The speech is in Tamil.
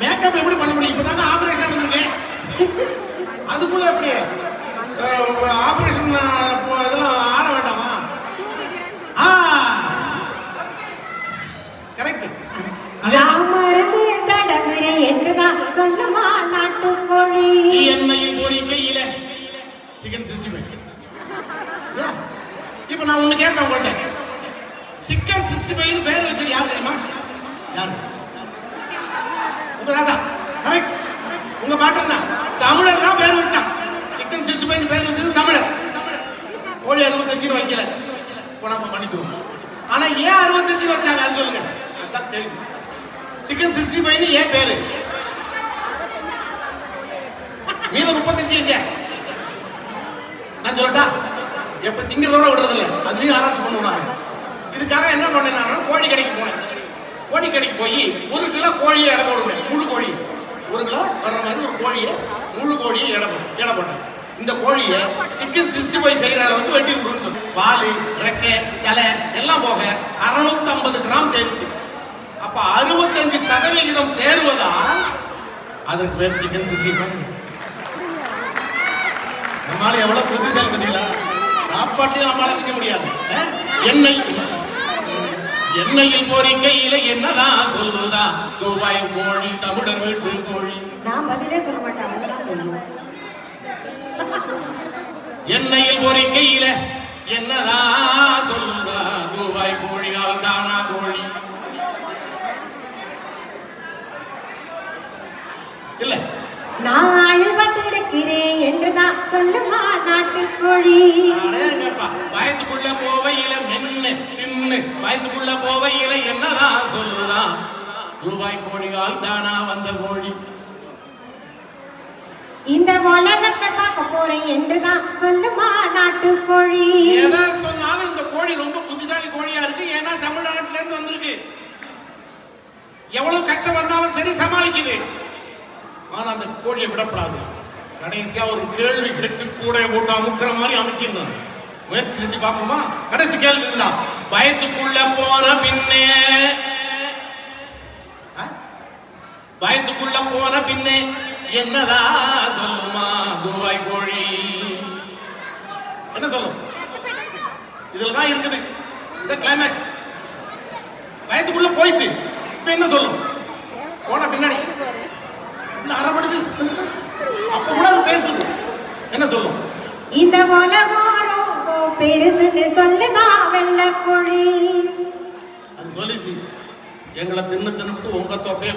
மேக்கப் எப்படி பண்ண முடியும்? இப்பதாங்க ஆபரேஷன் பண்ணிருக்கேன். அதுக்குள்ள எப்படி ஆபரேஷன் இதெல்லாம் ஆற வேண்டாமா? கரெக்ட். என்றுதான் சொல்லுமா நாட்டுக்கோழி. எண்ணெயில் பொரிக்கையில சிக்கன் 65. இப்ப நான் ஒண்ணு கேட்பேன் உங்கள்ட்ட. சிக்கன் 65 பேர் வச்சது யாரு தெரியுமா? யாரு? உங்க தாத்தா. கரெக்ட். உங்க பாட்டன் தான். தமிழர் தான் பேர் வச்சான். சிக்கன் 65 பேர் வச்சது தமிழர். கோழி 65 வைக்கல. போனா பண்ணிக்குவோம். ஆனா ஏன் 65 வச்சாங்க அது சொல்லுங்க. அதான் தெரியும். சிக்கன் 65 ஏன் பேரு? மீத 35 எங்க? நான் சொல்லட்டா? எப்ப திங்கிறதோட விடுறதில்ல. அதுலயும் ஆராய்ச்சி பண்ணுவாங்க. இதுக்காக என்ன பண்ணேன்? கோழி கடைக்கு போனேன். கோழி கடைக்கு போய் 1 கிலோ கோழியை எடை போடுவேன். முழு கோழி 1 கிலோ வர்ற மாதிரி ஒரு கோழியை முழு கோழியை எடை போட்டேன். இந்த கோழியை சிக்கன் 65 செய்யற அளவுக்கு வெட்டி விடுன்னு சொன்னேன். வாலு, ரெக்கை, தலை எல்லாம் போக 650 கிராம் தேர்ச்சி. அப்ப 65% தேர்வதா அதற்கு பேர் சிக்கன் 65. நம்மளால எவ்வளவு புத்திசாலி பண்ணீங்களா? சாப்பாட்டையும் நம்மளால விற்க முடியாது. எண்ணெயில் பொரிக்கையில என்னதான் சொல்லுதா துபாய் கோழி தமிழர் வீட்டு கோழி. நான் பதிலே சொல்ல மாட்டேன், அதெல்லாம் சொல்லுவேன். எண்ணெயில் பொரிக்கையில என்னதான் சொல்லுதா துபாய் கோழியால் தானா கோழி. இல்ல நான் பத்திருக்கிறேன் என்றுதான் சொல்லுமா நாட்டுக்கோழி. வயத்துக்குள்ள போவையில மென்னு தின்னு வயத்துக்குள்ள போவையில என்னதான் சொல்லுதா ரூபாய் கோழியால் தானா வந்த கோழி. இந்த உலகத்தை பார்க்க போறேன் என்றுதான் சொல்லுமா நாட்டுக்கோழி. எதை சொன்னாலும் இந்த கோழி ரொம்ப புத்திசாலி கோழியா இருக்கு. ஏன்னா தமிழ்நாட்டுல இருந்து வந்திருக்கு. எவ்வளவு கஷ்டம் வந்தாலும் சரி சமாளிக்குது. ஆனா அந்த கோழியை விடப்படாது. கடைசியா ஒரு கேள்வி கேட்டு கூட போட்டு அமுக்கிற மாதிரி அமைக்கணும். முயற்சி செஞ்சு பார்ப்போமா? கடைசி கேள்வி இதுதான். பயத்துக்குள்ள போன பின்னே பயத்துக்குள்ள போன பின்னே என்னதா சொல்லுமா துபாய் கோழி. என்ன சொல்லும்? இதுலதான் இருக்குது இந்த கிளைமேக்ஸ். பயத்துக்குள்ள போயிட்டு இப்ப என்ன சொல்லும்? போன பின்னாடி அறப்படுது. அப்ப கூட பேசுது. என்ன சொல்லும்? இந்த உலகம் ரொம்ப பெருசுன்னு சொல்லுதா வெள்ளக்கோழி. அது சொல்லிச்சு. எங்களை தின்னு தின்னுட்டு உங்க தொப்பைய